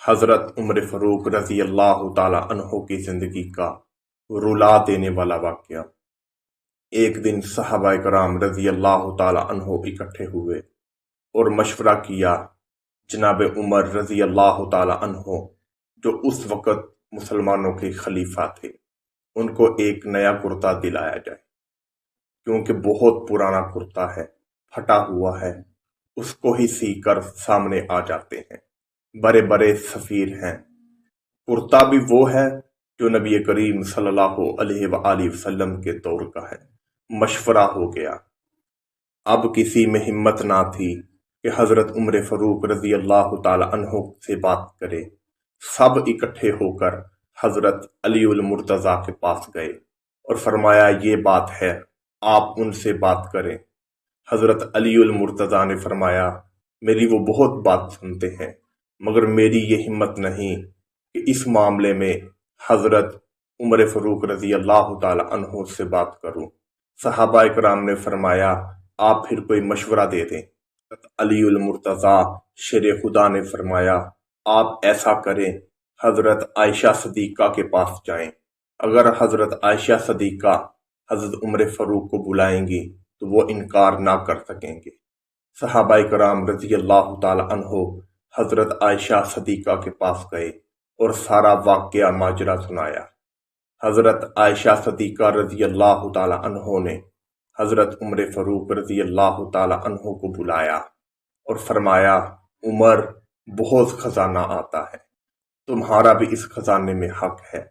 حضرت عمر فاروق رضی اللہ تعالی عنہ کی زندگی کا رلا دینے والا واقعہ۔ ایک دن صحابہ کرام رضی اللہ تعالی عنہ اکٹھے ہوئے اور مشورہ کیا۔ جناب عمر رضی اللہ تعالی عنہ جو اس وقت مسلمانوں کے خلیفہ تھے، ان کو ایک نیا کرتا دلایا جائے، کیونکہ بہت پرانا کرتا ہے، پھٹا ہوا ہے، اس کو ہی سی کر سامنے آ جاتے ہیں، بڑے بڑے سفیر ہیں۔ کرتا بھی وہ ہے جو نبی کریم صلی اللہ علیہ وآلہ وسلم کے دور کا ہے۔ مشورہ ہو گیا۔ اب کسی میں ہمت نہ تھی کہ حضرت عمر فاروق رضی اللہ تعالی عنہ سے بات کرے۔ سب اکٹھے ہو کر حضرت علی المرتضیٰ کے پاس گئے اور فرمایا یہ بات ہے، آپ ان سے بات کریں۔ حضرت علی المرتضیٰ نے فرمایا میری وہ بہت بات سنتے ہیں، مگر میری یہ ہمت نہیں کہ اس معاملے میں حضرت عمر فاروق رضی اللہ تعالی عنہ سے بات کروں۔ صحابہ کرام نے فرمایا آپ پھر کوئی مشورہ دے دیں۔ حضرت علی المرتضیٰ شیر خدا نے فرمایا آپ ایسا کریں، حضرت عائشہ صدیقہ کے پاس جائیں۔ اگر حضرت عائشہ صدیقہ حضرت عمر فاروق کو بلائیں گی تو وہ انکار نہ کر سکیں گے۔ صحابہ کرام رضی اللہ تعالی عنہ حضرت عائشہ صدیقہ کے پاس گئے اور سارا واقعہ ماجرا سنایا۔ حضرت عائشہ صدیقہ رضی اللہ تعالی عنہ نے حضرت عمر فاروق رضی اللہ تعالی عنہ کو بلایا اور فرمایا عمر بہت خزانہ آتا ہے، تمہارا بھی اس خزانے میں حق ہے،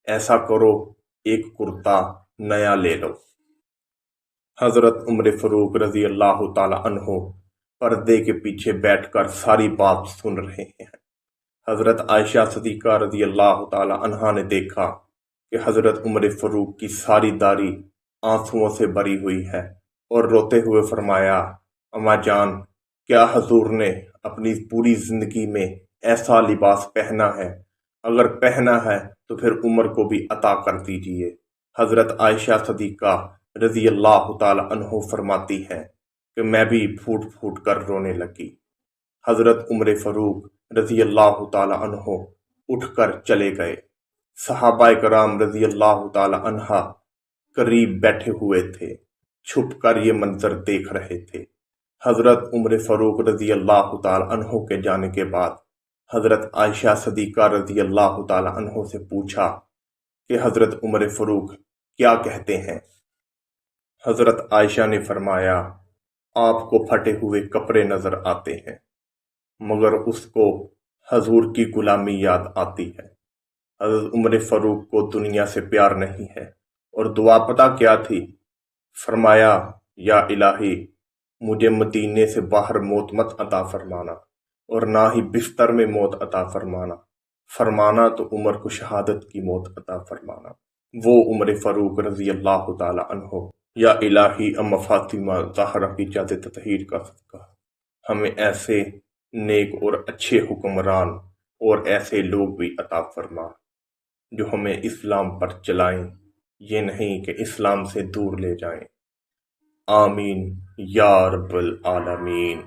ایسا کرو ایک کرتا نیا لے لو۔ حضرت عمر فاروق رضی اللہ تعالی عنہ پردے کے پیچھے بیٹھ کر ساری بات سن رہے ہیں۔ حضرت عائشہ صدیقہ رضی اللہ تعالی عنہا نے دیکھا کہ حضرت عمر فاروق کی ساری داڑھی آنسوؤں سے بھری ہوئی ہے اور روتے ہوئے فرمایا اماں جان، کیا حضور نے اپنی پوری زندگی میں ایسا لباس پہنا ہے؟ اگر پہنا ہے تو پھر عمر کو بھی عطا کر دیجئے۔ حضرت عائشہ صدیقہ رضی اللہ تعالی عنہ فرماتی ہیں کہ میں بھی پھوٹ پھوٹ کر رونے لگی۔ حضرت عمر فاروق رضی اللہ تعالی عنہ اٹھ کر چلے گئے۔ صحابہ کرام رضی اللہ تعالی عنہ قریب بیٹھے ہوئے تھے، چھپ کر یہ منظر دیکھ رہے تھے۔ حضرت عمر فاروق رضی اللہ تعالی عنہ کے جانے کے بعد حضرت عائشہ صدیقہ رضی اللہ تعالی عنہ سے پوچھا کہ حضرت عمر فاروق کیا کہتے ہیں؟ حضرت عائشہ نے فرمایا آپ کو پھٹے ہوئے کپڑے نظر آتے ہیں، مگر اس کو حضور کی غلامی یاد آتی ہے۔ حضرت عمر فاروق کو دنیا سے پیار نہیں ہے، اور دعا پتہ کیا تھی؟ فرمایا یا الہی مجھے مدینے سے باہر موت مت عطا فرمانا، اور نہ ہی بستر میں موت عطا فرمانا تو عمر کو شہادت کی موت عطا فرمانا۔ وہ عمر فاروق رضی اللہ تعالی عنہ، یا الہی ام فاطمہ زہرا کی جاد تطہیر کا صدقہ ہمیں ایسے نیک اور اچھے حکمران اور ایسے لوگ بھی عطا فرما جو ہمیں اسلام پر چلائیں، یہ نہیں کہ اسلام سے دور لے جائیں۔ آمین یا رب العالمین۔